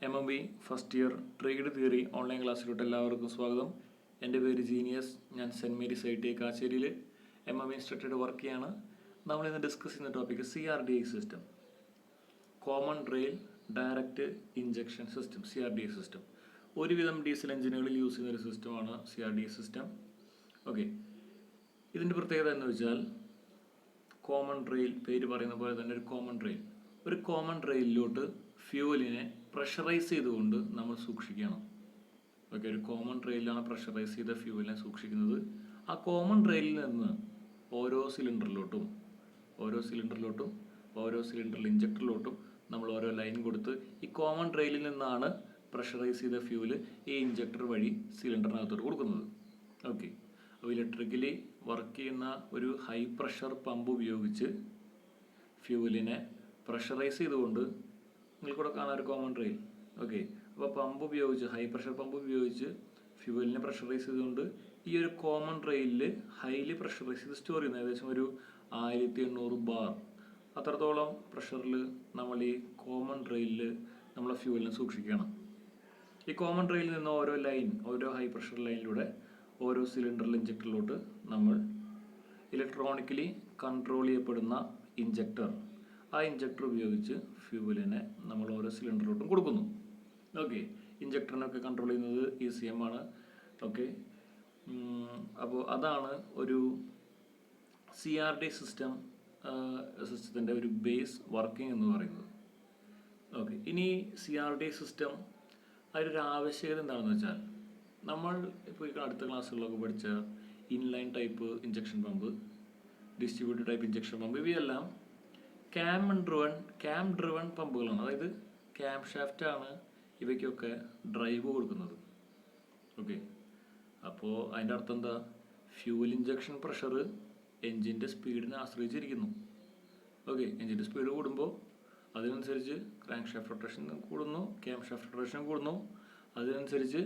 MMB first year trade theory online ക്ലാസ്സിലോട്ട് എല്ലാവർക്കും സ്വാഗതം. എൻ്റെ പേര് ജീനിയസ്. ഞാൻ സെൻറ്റ് മേരീസ് ITI കാച്ചേരിയിൽ MMB ഇൻസ്ട്രക്ടറായിട്ട് വർക്ക് ചെയ്യാണ്. നമ്മളിന്ന് ഡിസ്കസ് ചെയ്യുന്ന topic CRDI system, common rail direct injection system. CRDI system ഒരുവിധം ഡീസൽ എഞ്ചിനുകളിൽ യൂസ് ചെയ്യുന്ന ഒരു സിസ്റ്റമാണ് CRDI സിസ്റ്റം. ഓക്കെ, ഇതിൻ്റെ പ്രത്യേകത എന്ന് വെച്ചാൽ കോമൺ റെയിൽ, പേര് പറയുന്ന പോലെ തന്നെ ഒരു കോമൺ റെയിലിലോട്ട് ഫ്യൂവലിനെ പ്രഷറൈസ് ചെയ്തുകൊണ്ട് നമ്മൾ സൂക്ഷിക്കണം. ഓക്കെ, ഒരു കോമൺ റെയിലാണ് പ്രഷറൈസ് ചെയ്ത ഫ്യൂവലിനെ സൂക്ഷിക്കുന്നത്. ആ കോമൺ റെയിലിൽ നിന്ന് ഓരോ സിലിണ്ടറിൽ ഇഞ്ചക്ടറിലോട്ടും നമ്മൾ ഓരോ ലൈൻ കൊടുത്ത് ഈ കോമൺ റെയിലിൽ നിന്നാണ് പ്രഷറൈസ് ചെയ്ത ഫ്യൂവൽ ഈ ഇഞ്ചക്ടർ വഴി സിലിണ്ടറിനകത്തോട്ട് കൊടുക്കുന്നത്. ഓക്കെ, അപ്പോൾ ഇലക്ട്രിക്കലി വർക്ക് ചെയ്യുന്ന ഒരു ഹൈ പ്രഷർ പമ്പ് ഉപയോഗിച്ച് ഫ്യൂവലിനെ പ്രഷറൈസ് ചെയ്തുകൊണ്ട്, നിങ്ങൾക്കൂടെ കാണാൻ ഒരു കോമൺ റെയിൽ. ഓക്കെ, അപ്പോൾ ഹൈ പ്രഷർ പമ്പ് ഉപയോഗിച്ച് ഫ്യൂവലിനെ പ്രഷറൈസ് ചെയ്തുകൊണ്ട് ഈ ഒരു കോമൺ റെയിലിൽ ഹൈലി പ്രഷറൈസ് ചെയ്ത് സ്റ്റോർ ചെയ്യുന്നത് ഏകദേശം ഒരു 1800 ബാർ അത്രത്തോളം പ്രഷറിൽ നമ്മൾ ഈ കോമൺ റെയിലിൽ നമ്മളെ ഫ്യൂവലിനെ സൂക്ഷിക്കണം. ഈ കോമൺ റെയിലിൽ നിന്ന് ഓരോ ഹൈ പ്രഷർ ലൈനിലൂടെ ഓരോ സിലിണ്ടറിൽ ഇഞ്ചക്ടറിലോട്ട് നമ്മൾ ഇലക്ട്രോണിക്കലി കൺട്രോൾ ചെയ്യപ്പെടുന്ന ആ ഇഞ്ചക്ടർ ഉപയോഗിച്ച് ഫ്യൂവലിനെ നമ്മൾ ഓരോ സിലിണ്ടറിലോട്ടും കൊടുക്കുന്നു. ഓക്കെ, ഇഞ്ചക്ടറിനൊക്കെ കൺട്രോൾ ചെയ്യുന്നത് ECM ആണ്. ഓക്കെ, അപ്പോൾ അതാണ് ഒരു CRDI സിസ്റ്റത്തിൻ്റെ ഒരു ബേസ് വർക്കിംഗ് എന്ന് പറയുന്നത്. ഓക്കെ, ഇനി CRDI സിസ്റ്റം അതിലൊരു ആവശ്യകത എന്താണെന്ന് വെച്ചാൽ, നമ്മൾ ഇപ്പോൾ ഈ അടുത്ത ക്ലാസ്സുകളിലൊക്കെ പഠിച്ച inline type injection pump, distributed type injection pump, ഇവയെല്ലാം ക്യാം ഡ്രിവൺ പമ്പുകളാണ്. അതായത് ക്യാം ഷാഫ്റ്റാണ് ഇവയ്ക്കൊക്കെ ഡ്രൈവ് കൊടുക്കുന്നത്. ഓക്കെ, അപ്പോൾ അതിൻ്റെ അർത്ഥം എന്താ? ഫ്യൂവൽ ഇഞ്ചക്ഷൻ പ്രഷർ എൻജിൻ്റെ സ്പീഡിനെ ആശ്രയിച്ചിരിക്കുന്നു. ഓക്കെ, എൻജിൻ്റെ സ്പീഡ് കൂടുമ്പോൾ അതിനനുസരിച്ച് ക്രാങ്ക് ഷാഫ്റ്റ് റൊട്ടേഷൻ കൂടുന്നു, ക്യാം ഷാഫ്റ്റ് റൊട്ടേഷൻ കൂടുന്നു. അതിനനുസരിച്ച്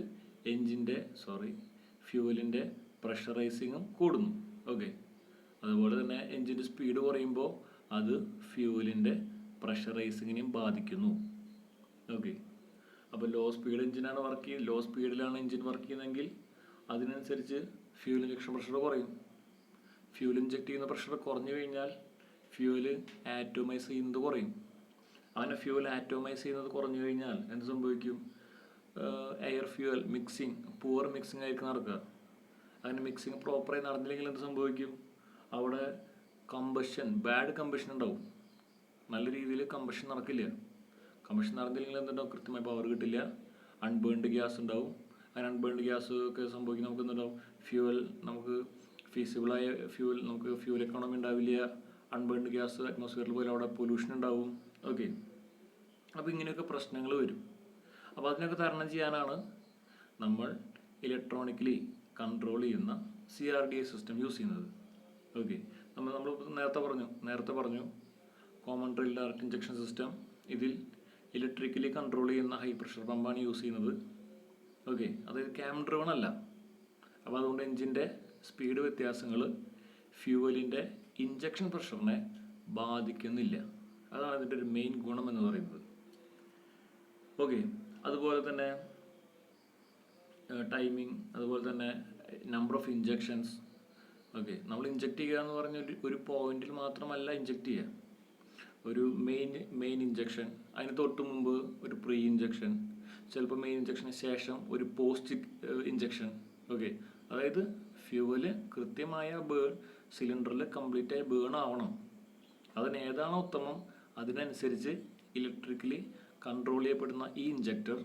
ഫ്യൂവലിൻ്റെ പ്രഷറൈസിങ്ങും കൂടുന്നു. ഓക്കെ, അതുപോലെ തന്നെ എൻജിൻ്റെ സ്പീഡ് കുറയുമ്പോൾ അത് ഫ്യൂവലിൻ്റെ പ്രഷറൈസിങ്ങിനെയും ബാധിക്കുന്നു. ഓക്കെ, അപ്പോൾ ലോ സ്പീഡിലാണ് എൻജിൻ വർക്ക് ചെയ്യുന്നതെങ്കിൽ അതിനനുസരിച്ച് ഫ്യൂവൽ ഇഞ്ചക്ഷൻ പ്രഷർ കുറയും. ഫ്യൂവൽ ഇഞ്ചക്ട് ചെയ്യുന്ന പ്രഷർ കുറഞ്ഞു കഴിഞ്ഞാൽ ഫ്യൂവൽ ആറ്റോമൈസ് ചെയ്യുന്നത് കുറയും. അങ്ങനെ ഫ്യൂവൽ ആറ്റോമൈസ് ചെയ്യുന്നത് കുറഞ്ഞു കഴിഞ്ഞാൽ എന്ത് സംഭവിക്കും? എയർ ഫ്യൂവൽ പുവർ മിക്സിംഗ് ആയിരിക്കും നടക്കുക. അങ്ങനെ മിക്സിങ് പ്രോപ്പറായി നടന്നില്ലെങ്കിൽ എന്ത് സംഭവിക്കും? അവിടെ ബാഡ് കമ്പഷൻ ഉണ്ടാവും. നല്ല രീതിയിൽ കമ്പഷൻ നടക്കില്ല. കമ്പഷൻ നടന്നില്ലെങ്കിൽ എന്തുണ്ടാവും? കൃത്യമായി പവർ കിട്ടില്ല, അൺബേൺഡ് ഗ്യാസ് ഉണ്ടാവും. അങ്ങനെ അൺബേൺഡ് ഗ്യാസ് ഒക്കെ സംഭവിക്കും. നമുക്ക് എന്തുണ്ടാവും? നമുക്ക് ഫീസിബിളായ ഫ്യൂവൽ എക്കോണമി ഉണ്ടാവില്ല. അൺബേൺഡ് ഗ്യാസ് അറ്റ്മോസ്ഫിയറിൽ പോലെ അവിടെ പൊല്യൂഷൻ ഉണ്ടാവും. ഓക്കെ, അപ്പോൾ ഇങ്ങനെയൊക്കെ പ്രശ്നങ്ങൾ വരും. അപ്പോൾ അതിനൊക്കെ തരണം ചെയ്യാനാണ് നമ്മൾ ഇലക്ട്രോണിക്കലി കൺട്രോൾ ചെയ്യുന്ന CRDI സിസ്റ്റം യൂസ് ചെയ്യുന്നത്. ഓക്കെ, നമ്മൾ നേരത്തെ പറഞ്ഞു common rail direct injection system. ഇതിൽ ഇലക്ട്രിക്കലി കൺട്രോൾ ചെയ്യുന്ന ഹൈ പ്രഷർ പമ്പാണ് യൂസ് ചെയ്യുന്നത്. ഓക്കെ, അതായത് ക്യാം ഡ്രിവൺ അല്ല. അപ്പോൾ അതുകൊണ്ട് എൻജിൻ്റെ സ്പീഡ് വ്യത്യാസങ്ങൾ ഫ്യൂവലിൻ്റെ ഇഞ്ചക്ഷൻ പ്രഷറിനെ ബാധിക്കുന്നില്ല. അതാണ് ഇതിൻ്റെ ഒരു മെയിൻ ഗുണം എന്ന് പറയുന്നത്. ഓക്കെ, അതുപോലെ തന്നെ ടൈമിങ്, അതുപോലെ തന്നെ നമ്പർ ഓഫ് ഇഞ്ചക്ഷൻസ്. ഓക്കെ, നമ്മൾ ഇഞ്ചക്ട് ചെയ്യുക എന്ന് പറഞ്ഞ ഒരു പോയിന്റിൽ മാത്രമല്ല ഇഞ്ചക്ട് ചെയ്യുക. ഒരു മെയിൻ ഇഞ്ചക്ഷൻ, അതിന് തൊട്ട് മുമ്പ് ഒരു പ്രീ ഇഞ്ചക്ഷൻ, ചിലപ്പോൾ മെയിൻ ഇഞ്ചക്ഷന് ശേഷം ഒരു പോസ്റ്റ് ഇഞ്ചക്ഷൻ. ഓക്കെ, അതായത് ഫ്യൂവല് കൃത്യമായ സിലിണ്ടറിൽ കംപ്ലീറ്റ് ആയി ബേൺ ആവണം. അതിന് ഏതാണോ ഉത്തമം അതിനനുസരിച്ച് ഇലക്ട്രിക്കലി കൺട്രോൾ ചെയ്യപ്പെടുന്ന ഈ ഇഞ്ചക്ടർ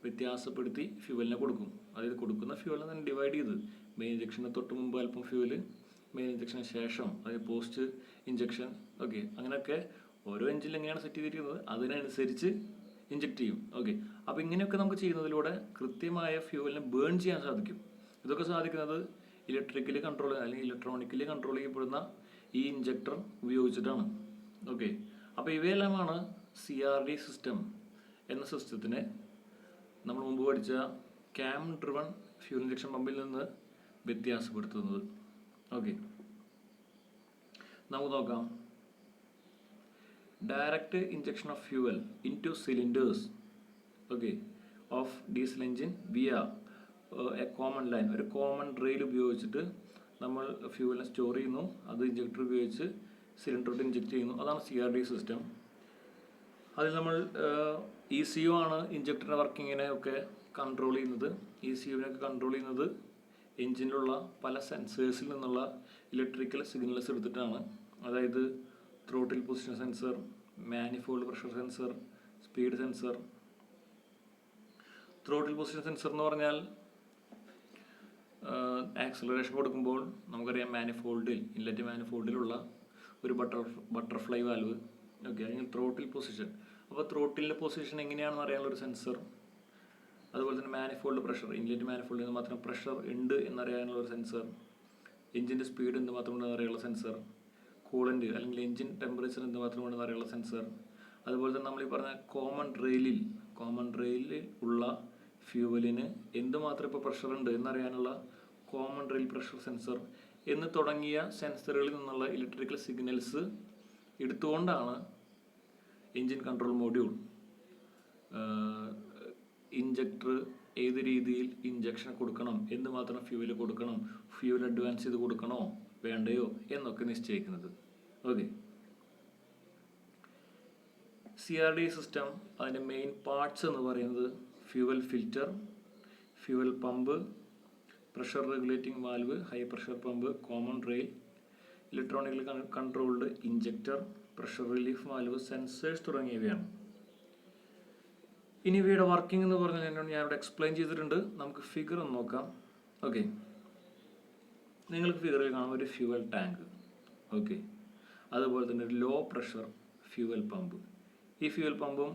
വ്യത്യാസപ്പെടുത്തി ഫ്യൂവലിനെ കൊടുക്കും. അതായത് കൊടുക്കുന്ന ഫ്യൂവലിനെ തന്നെ ഡിവൈഡ് ചെയ്ത് മെയിൻ ഇഞ്ചക്ഷന് തൊട്ട് മുമ്പ് അല്പം ഫ്യൂവല്, മെയിൻ ഇഞ്ചക്ഷന് ശേഷം അതായത് പോസ്റ്റ് ഇഞ്ചക്ഷൻ. ഓക്കെ, അങ്ങനെയൊക്കെ ഓരോ എഞ്ചിനിൽ എങ്ങനെയാണ് സെറ്റ് ചെയ്തിരിക്കുന്നത് അതിനനുസരിച്ച് ഇഞ്ചക്ട് ചെയ്യും. ഓക്കെ, അപ്പോൾ ഇങ്ങനെയൊക്കെ നമുക്ക് ചെയ്യുന്നതിലൂടെ കൃത്യമായ ഫ്യൂവലിനെ ബേൺ ചെയ്യാൻ സാധിക്കും. ഇതൊക്കെ സാധിക്കുന്നത് ഇലക്ട്രിക്കലി കൺട്രോൾ അല്ലെങ്കിൽ ഇലക്ട്രോണിക്കലി കൺട്രോൾ ചെയ്യപ്പെടുന്ന ഈ ഇഞ്ചക്ടർ ഉപയോഗിച്ചിട്ടാണ്. ഓക്കെ, അപ്പോൾ ഇവയെല്ലാമാണ് CRDI സിസ്റ്റം എന്ന സിസ്റ്റത്തിനെ നമ്മൾ മുമ്പ് പഠിച്ച ക്യാം ഡ്രിവൺ ഫ്യൂൽ ഇഞ്ചക്ഷൻ പമ്പിൽ നിന്ന് വ്യത്യാസപ്പെടുത്തുന്നത്. ഓക്കെ, നമുക്ക് നോക്കാം. Direct injection of fuel into cylinders okay of diesel engine via a common line, ഒരു കോമൺ റെയിൽ ഉപയോഗിച്ചിട്ട് നമ്മൾ ഫ്യൂവലിനെ സ്റ്റോർ ചെയ്യുന്നു. അത് ഇഞ്ചക്ടർ ഉപയോഗിച്ച് സിലിണ്ടറിലോട്ട് ഇഞ്ചക്ട് ചെയ്യുന്നു. അതാണ് CRD സിസ്റ്റം. അതിൽ നമ്മൾ ECU ആണ് ഇഞ്ചക്ടറിൻ്റെ വർക്കിങ്ങിനെ ഒക്കെ കൺട്രോൾ ചെയ്യുന്നത്. ECUവിനൊക്കെ കൺട്രോൾ ചെയ്യുന്നത് എൻജിനിലുള്ള പല സെൻസേഴ്സിൽ നിന്നുള്ള ഇലക്ട്രിക്കൽ സിഗ്നൽസ് എടുത്തിട്ടാണ്. അതായത് throttle position sensor, manifold pressure sensor, speed sensor. Throttle position sensor എന്ന് പറഞ്ഞാൽ ആക്സലറേഷൻ കൊടുക്കുമ്പോൾ നമുക്കറിയാം മാനിഫോൾഡിൽ, ഇൻലെറ്റ് മാനിഫോൾഡിലുള്ള ഒരു ബട്ടർഫ്ലൈ വാൽവ്. ഓക്കെ, അല്ലെങ്കിൽ ത്രോട്ടിൽ പൊസിഷൻ. അപ്പോൾ ത്രോട്ടിലിൻ്റെ പൊസിഷൻ എങ്ങനെയാണെന്ന് അറിയാനുള്ളൊരു സെൻസർ. അതുപോലെ തന്നെ മാനിഫോൾഡ് പ്രഷർ, ഇൻലെറ്റ് മാനിഫോൾഡിൽ നിന്ന് മാത്രം പ്രഷർ ഉണ്ട് എന്നറിയാനുള്ളൊരു സെൻസർ. എഞ്ചിൻ്റെ സ്പീഡ് എന്ത് മാത്രം ഉണ്ടെന്ന് അറിയാനുള്ള സെൻസർ. കൂളൻ്റ് അല്ലെങ്കിൽ എഞ്ചിൻ ടെമ്പറേച്ചർ എന്ത് മാത്രം ഉണ്ടെന്ന് അറിയാനുള്ള സെൻസർ. അതുപോലെ തന്നെ നമ്മൾ ഈ പറഞ്ഞ കോമൺ റെയിലിൽ ഉള്ള ഫ്യൂവലിന് എന്തുമാത്രം ഇപ്പോൾ പ്രഷർ ഉണ്ട് എന്നറിയാനുള്ള കോമൺ റെയിൽ പ്രഷർ സെൻസർ എന്ന് തുടങ്ങിയ സെൻസറുകളിൽ നിന്നുള്ള ഇലക്ട്രിക്കൽ സിഗ്നൽസ് എടുത്തുകൊണ്ടാണ് എൻജിൻ കൺട്രോൾ മൊഡ്യൂൾ ഇഞ്ചക്ടർ ഏത് രീതിയിൽ ഇഞ്ചക്ഷൻ കൊടുക്കണം, എന്തുമാത്രം ഫ്യൂവൽ കൊടുക്കണം, ഫ്യൂവൽ അഡ്വാൻസ് ചെയ്ത് കൊടുക്കണോ വേണ്ടയോ എന്നൊക്കെ നിശ്ചയിക്കുന്നത്. ഓക്കെ, CRD സിസ്റ്റം അതിൻ്റെ മെയിൻ പാർട്സ് എന്ന് പറയുന്നത് fuel filter, fuel pump, pressure regulating valve, high pressure pump, common rail, electronically controlled injector, pressure relief valve, sensors തുടങ്ങിയവയാണ്. ഇനി ഇവയുടെ വർക്കിംഗ് എന്ന് പറഞ്ഞാൽ ഞാനിവിടെ എക്സ്പ്ലെയിൻ ചെയ്തിട്ടുണ്ട്. നമുക്ക് ഫിഗർ ഒന്ന് നോക്കാം. ഓക്കെ, നിങ്ങൾക്ക് ഫിഗറിൽ കാണാം ഒരു ഫ്യൂവൽ ടാങ്ക്. ഓക്കെ, അതുപോലെ തന്നെ ഒരു ലോ പ്രഷർ ഫ്യൂവൽ പമ്പ്. ഈ ഫ്യൂവൽ പമ്പും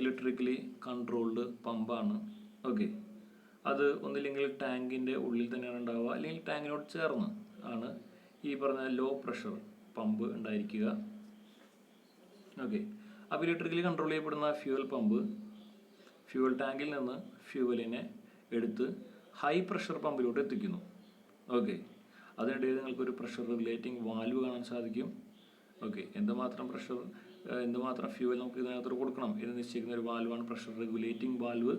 ഇലക്ട്രിക്കലി കൺട്രോൾഡ് പമ്പാണ്. ഓക്കെ, അത് ഒന്നില്ലെങ്കിൽ ടാങ്കിൻ്റെ ഉള്ളിൽ തന്നെയാണ് ഉണ്ടാവുക, അല്ലെങ്കിൽ ടാങ്കിനോട് ചേർന്ന് ആണ് ഈ പറഞ്ഞ ലോ പ്രഷർ പമ്പ് ഉണ്ടായിരിക്കുക. ഓക്കെ, അപ്പോൾ ഇലക്ട്രിക്കലി കൺട്രോൾ ചെയ്യപ്പെടുന്ന ഫ്യൂവൽ പമ്പ് ഫ്യൂവൽ ടാങ്കിൽ നിന്ന് ഫ്യൂവലിനെ എടുത്ത് ഹൈ പ്രഷർ പമ്പിലോട്ട് എത്തിക്കുന്നു. ഓക്കെ, അതിനിടയിൽ നിങ്ങൾക്കൊരു പ്രഷർ റെഗുലേറ്റിംഗ് വാൽവ് കാണാൻ സാധിക്കും. ഓക്കെ, എന്തുമാത്രം ഫ്യൂവൽ നമുക്ക് ഇതിനകത്തോട്ട് കൊടുക്കണം എന്ന് നിശ്ചയിക്കുന്ന ഒരു വാൽവാണ് പ്രഷർ റെഗുലേറ്റിംഗ് വാൽവ്.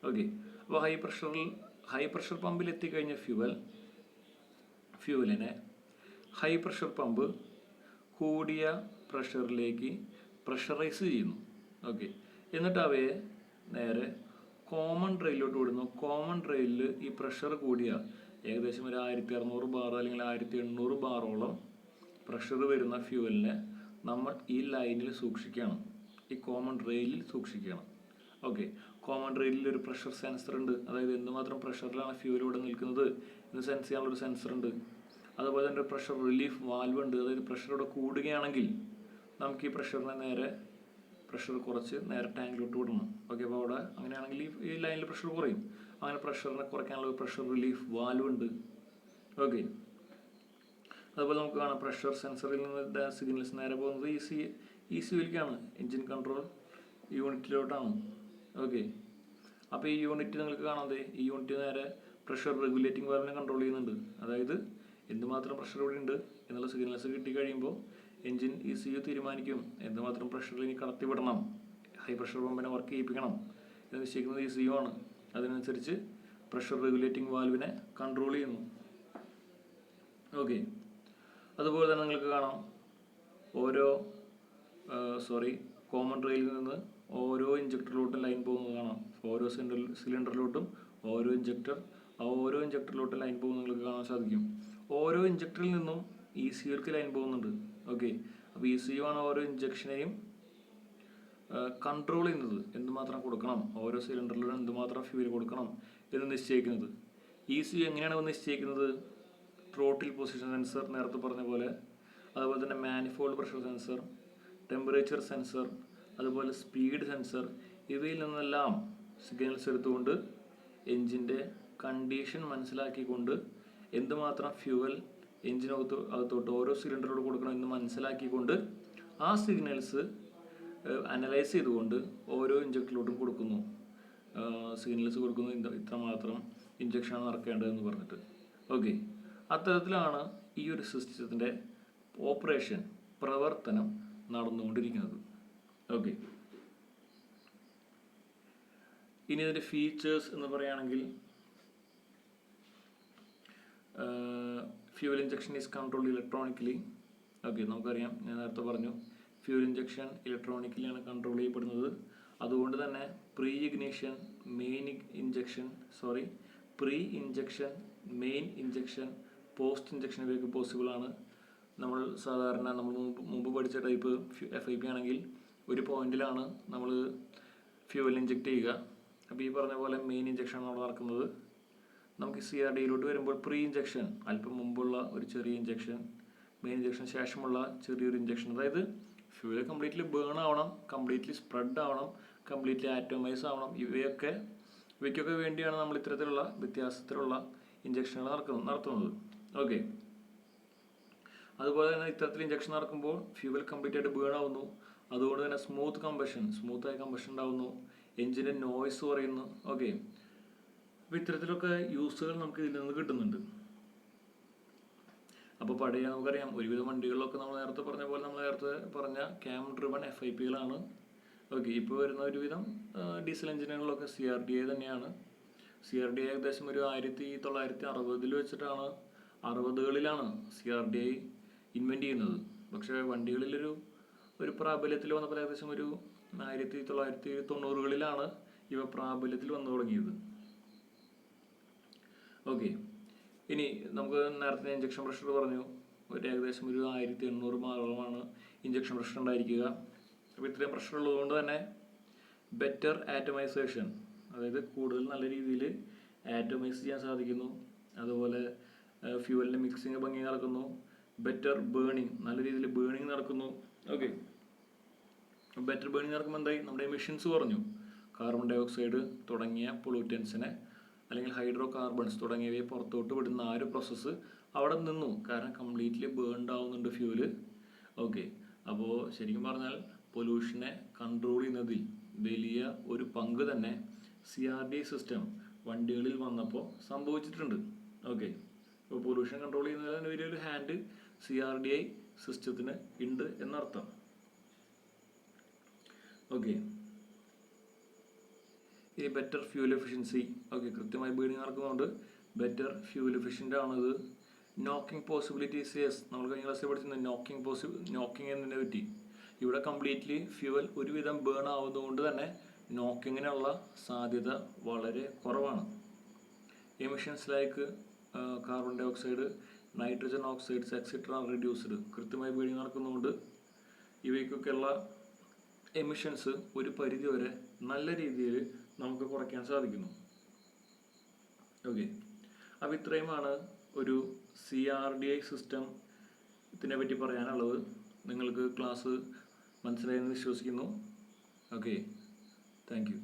ഓക്കെ, അപ്പോൾ ഹൈ പ്രഷർ പമ്പിൽ എത്തിക്കഴിഞ്ഞ ഫ്യൂവലിനെ ഹൈ പ്രഷർ പമ്പ് കൂടിയ പ്രഷറിലേക്ക് പ്രഷറൈസ് ചെയ്യുന്നു. ഓക്കെ, എന്നിട്ട് അവയെ നേരെ കോമൺ റെയിലോട്ട് വിടുന്നു. കോമൺ റെയിലിൽ ഈ പ്രഷർ കൂടിയ ഏകദേശം ഒരു 1600 ബാർ അല്ലെങ്കിൽ 1800 ബാറോളം പ്രഷർ വരുന്ന ഫ്യൂവലിനെ നമ്മൾ ഈ ലൈനിൽ സൂക്ഷിക്കണം, ഈ കോമൺ റെയിലിൽ സൂക്ഷിക്കണം. ഓക്കെ, കോമൺ റെയിലിൽ ഒരു പ്രഷർ സെൻസർ ഉണ്ട്. അതായത് എന്തുമാത്രം പ്രഷറിലാണ് ഫ്യൂവൽ ഇവിടെ നിൽക്കുന്നത് എന്ന് സെൻസ് ചെയ്യാനുള്ളൊരു സെൻസർ ഉണ്ട്. അതുപോലെ തന്നെ ഒരു പ്രഷർ റിലീഫ് വാൽവ് ഉണ്ട്. അതായത് പ്രഷർ ഇവിടെ കൂടുകയാണെങ്കിൽ നമുക്ക് ഈ പ്രഷർ കുറച്ച് നേരെ ടാങ്കിലോട്ട് വിടണം. ഓക്കെ, അപ്പോൾ അവിടെ അങ്ങനെയാണെങ്കിൽ ഈ ലൈനിൽ പ്രഷർ കുറയും. അങ്ങനെ പ്രഷറിനെ കുറയ്ക്കാനുള്ള പ്രഷർ റിലീഫ് വാൽവ് ഉണ്ട്. ഓക്കെ, അതുപോലെ നമുക്ക് കാണാം പ്രഷർ സെൻസറിൽ നിന്ന് സിഗ്നൽസ് നേരെ പോകുന്നത് ECUവിലേക്കാണ്, എൻജിൻ കൺട്രോൾ യൂണിറ്റിലോട്ടാണ്. ഓക്കെ, അപ്പോൾ ഈ യൂണിറ്റ് നിങ്ങൾക്ക് കാണാതെ ഈ യൂണിറ്റ് നേരെ പ്രഷർ റെഗുലേറ്റിംഗ് വാൽവിനെ കൺട്രോൾ ചെയ്യുന്നുണ്ട്. അതായത് എന്തുമാത്രം പ്രഷർ ഇവിടെ ഉണ്ട് എന്നുള്ള സിഗ്നൽസ് കിട്ടിക്കഴിയുമ്പോൾ എൻജിൻ ECU തീരുമാനിക്കും എന്തുമാത്രം പ്രഷറിൽ ഇനി കടത്തിവിടണം, ഹൈ പ്രഷർ പമ്പിനെ വർക്ക് ചെയ്യിപ്പിക്കണം എന്ന് നിശ്ചയിക്കുന്നത് ECU ആണ്. അതിനനുസരിച്ച് പ്രഷർ റെഗുലേറ്റിംഗ് വാൽവിനെ കൺട്രോൾ ചെയ്യുന്നു. ഓക്കെ, അതുപോലെ തന്നെ നിങ്ങൾക്ക് കാണാം കോമൺ റെയിലിൽ നിന്ന് ഓരോ ഇഞ്ചക്ടറിലോട്ടും ലൈൻ പോകുന്നത് കാണാം. ഓരോ സിലിണ്ടറിലോട്ടും ഓരോ ഇഞ്ചക്ടറിലോട്ടും ലൈൻ പോകുന്നത് നിങ്ങൾക്ക് കാണാൻ സാധിക്കും. ഓരോ ഇഞ്ചക്ടറിൽ നിന്നും ECUക്ക് ലൈൻ പോകുന്നുണ്ട്. ഓക്കെ, അപ്പോൾ ECU ആണ് ഓരോ ഇഞ്ചക്ഷനെയും കൺട്രോൾ ചെയ്യുന്നത്, എന്തുമാത്രം കൊടുക്കണം, ഓരോ സിലിണ്ടറിലും എന്തുമാത്രം ഫ്യൂവൽ കൊടുക്കണം എന്ന് നിശ്ചയിക്കുന്നത്. ECU എങ്ങനെയാണ് നിശ്ചയിക്കുന്നത്? ത്രോട്ടിൽ പൊസിഷൻ സെൻസർ നേരത്തെ പറഞ്ഞ പോലെ, അതുപോലെ തന്നെ manifold pressure sensor, temperature sensor, അതുപോലെ സ്പീഡ് സെൻസർ, ഇവയിൽ നിന്നെല്ലാം സിഗ്നൽസ് എടുത്തുകൊണ്ട് എൻജിൻ്റെ കണ്ടീഷൻ മനസ്സിലാക്കിക്കൊണ്ട് എന്തുമാത്രം ഫ്യൂവൽ എൻജിനകത്തോട്ട് ഓരോ സിലിണ്ടറോട് കൊടുക്കണം എന്ന് മനസ്സിലാക്കിക്കൊണ്ട് ആ സിഗ്നൽസ് അനലൈസ് ചെയ്തുകൊണ്ട് ഓരോ ഇഞ്ചക്ടറിലോട്ടും കൊടുക്കുന്നു. സിഗ്നൽസ് കൊടുക്കുന്നു, ഇത്രമാത്രം ഇഞ്ചക്ഷനാണ് നടക്കേണ്ടതെന്ന് പറഞ്ഞിട്ട്. ഓക്കെ, അത്തരത്തിലാണ് ഈ ഒരു സിസ്റ്റത്തിൻ്റെ പ്രവർത്തനം നടന്നുകൊണ്ടിരിക്കുന്നത്. ഓക്കെ, ഇനി ഇതിൻ്റെ ഫീച്ചേഴ്സ് എന്ന് പറയുകയാണെങ്കിൽ fuel injection is control electronically. Okay, നമുക്കറിയാം, ഞാൻ നേരത്തെ പറഞ്ഞു ഫ്യൂവൽ ഇഞ്ചക്ഷൻ ഇലക്ട്രോണിക്കലിയാണ് കൺട്രോൾ ചെയ്യപ്പെടുന്നത്. അതുകൊണ്ട് തന്നെ pre injection, main injection, post injection ഇവയൊക്കെ പോസിബിൾ ആണ്. നമ്മൾ സാധാരണ മുമ്പ് പഠിച്ച ടൈപ്പ് FIP ആണെങ്കിൽ ഒരു പോയിന്റിലാണ് നമ്മൾ ഫ്യൂവൽ ഇഞ്ചക്ട് ചെയ്യുക. അപ്പോൾ ഈ പറഞ്ഞ പോലെ മെയിൻ ഇഞ്ചക്ഷനാണ് അവിടെ നടക്കുന്നത്. നമുക്ക് CRDയിലോട്ട് വരുമ്പോൾ പ്രീ ഇഞ്ചക്ഷൻ, അല്പം മുമ്പുള്ള ഒരു ചെറിയ ഇഞ്ചക്ഷൻ, മെയിൻ ഇഞ്ചക്ഷൻ ശേഷമുള്ള ചെറിയൊരു ഇഞ്ചക്ഷൻ. അതായത് ഫ്യൂവൽ കംപ്ലീറ്റ്ലി ബേൺ ആവണം, കംപ്ലീറ്റ്ലി സ്പ്രെഡ് ആവണം, കംപ്ലീറ്റ്ലി ആറ്റോമൈസ് ആവണം. ഇവയ്ക്കൊക്കെ വേണ്ടിയാണ് നമ്മൾ ഇത്തരത്തിലുള്ള വ്യത്യാസത്തിലുള്ള ഇഞ്ചക്ഷനുകൾ നടത്തുന്നത്. ഓക്കെ, അതുപോലെ തന്നെ ഇത്തരത്തിൽ ഇഞ്ചക്ഷൻ നടക്കുമ്പോൾ ഫ്യൂവൽ കംപ്ലീറ്റ് ആയിട്ട് ബേൺ ആവുന്നു. അതുകൊണ്ട് തന്നെ സ്മൂത്തായ കമ്പഷൻ ഉണ്ടാവുന്നു. എഞ്ചിൻ്റെ നോയ്സ് കുറയുന്നു. ഓക്കെ, അപ്പോൾ ഇത്തരത്തിലൊക്കെ യൂസുകൾ നമുക്ക് ഇതിൽ നിന്ന് കിട്ടുന്നുണ്ട്. അപ്പോൾ നമുക്കറിയാം ഒരുവിധം വണ്ടികളിലൊക്കെ നമ്മൾ നേരത്തെ പറഞ്ഞ ക്യാം ഡ്രിവൺ FIPകളാണ്. ഓക്കെ, ഇപ്പോൾ വരുന്ന ഒരുവിധം ഡീസൽ എഞ്ചിനുകളിലൊക്കെ CRDA തന്നെയാണ്. CRDA ഏകദേശം ഒരു 1960 വെച്ചിട്ടാണ്, 60കളിലാണ് CRDA ഇൻവെൻറ്റ് ചെയ്യുന്നത്. പക്ഷേ വണ്ടികളിലൊരു പ്രാബല്യത്തിൽ വന്നപ്പോൾ ഏകദേശം ഒരു 1990കളിലാണ് ഇവ പ്രാബല്യത്തിൽ വന്നു തുടങ്ങിയത്. ഓക്കെ, ഇനി നമുക്ക് നേരത്തെ ഇഞ്ചക്ഷൻ പ്രഷർ പറഞ്ഞു, ഏകദേശം ഒരു 1800 മാറോളമാണ് ഇഞ്ചക്ഷൻ പ്രഷർ ഉണ്ടായിരിക്കുക. അപ്പോൾ ഇത്രയും പ്രഷർ ഉള്ളതുകൊണ്ട് തന്നെ ബെറ്റർ ആറ്റമൈസേഷൻ, അതായത് കൂടുതൽ നല്ല രീതിയിൽ ആറ്റമൈസ് ചെയ്യാൻ സാധിക്കുന്നു. അതുപോലെ ഫ്യൂവലിൻ്റെ മിക്സിങ് ഭംഗി നടക്കുന്നു. ബെറ്റർ ബേണിങ്, നല്ല രീതിയിൽ ബേണിങ് നടക്കുന്നു. ഓക്കെ, ബെറ്റർ ബേണിങ് നടക്കുമ്പോൾ എന്തായി, നമ്മുടെ എമിഷൻസ് കുറഞ്ഞു. കാർബൺ ഡൈ ഓക്സൈഡ് തുടങ്ങിയ പൊളൂറ്റൻസിനെ അല്ലെങ്കിൽ ഹൈഡ്രോ കാർബൺസ് തുടങ്ങിയവയെ പുറത്തോട്ട് വിടുന്ന ആ ഒരു പ്രോസസ്സ് അവിടെ നിന്നു. കാരണം കംപ്ലീറ്റ്ലി ബേൺഡ് ആവുന്നുണ്ട് ഫ്യൂവല്. ഓക്കെ, അപ്പോൾ ശരിക്കും പറഞ്ഞാൽ പൊല്യൂഷനെ കൺട്രോൾ ചെയ്യുന്നതിൽ വലിയ ഒരു പങ്ക് തന്നെ CRDA സിസ്റ്റം വണ്ടികളിൽ വന്നപ്പോൾ സംഭവിച്ചിട്ടുണ്ട്. ഓക്കെ, അപ്പോൾ പൊല്യൂഷൻ കൺട്രോൾ ചെയ്യുന്നതിന് വലിയൊരു ഹാൻഡ് CRDA സിസ്റ്റത്തിന് ഉണ്ട് എന്നർത്ഥം. ഓക്കെ, ഇനി ബെറ്റർ ഫ്യൂവൽ എഫിഷ്യൻസി. ഓക്കെ, കൃത്യമായി ബേണിങ് നടക്കുന്നതുകൊണ്ട് ബെറ്റർ ഫ്യൂവൽ എഫിഷ്യൻ്റ് ആണത്. നോക്കിംഗ് പോസിബിലിറ്റീസ്, യെസ്, നമ്മൾ കഴിഞ്ഞ ക്ലാസ്സിൽ പഠിച്ചിരുന്നത് നോക്കിംഗ് എന്നതിനെ പറ്റി. ഇവിടെ കംപ്ലീറ്റ്ലി ഫ്യൂവൽ ഒരുവിധം ബേൺ ആവുന്നതുകൊണ്ട് തന്നെ നോക്കിങ്ങിനുള്ള സാധ്യത വളരെ കുറവാണ്. Emissions like carbon dioxide, nitrogen oxides etcetera reduced. കൃത്യമായി ബേണിങ് നടക്കുന്നതുകൊണ്ട് ഇവയ്ക്കൊക്കെയുള്ള എമിഷൻസ് ഒരു പരിധിവരെ നല്ല രീതിയിൽ നമുക്ക് കുറയ്ക്കാൻ സാധിക്കുന്നു. ഓക്കെ, അപ്പോൾ ഇത്രയുമാണ് ഒരു CRDA സിസ്റ്റം ഇതിനെ പറ്റി പറയാനുള്ളത്. നിങ്ങൾക്ക് ക്ലാസ് മനസ്സിലായെന്ന് വിശ്വസിക്കുന്നു. Okay, thank you.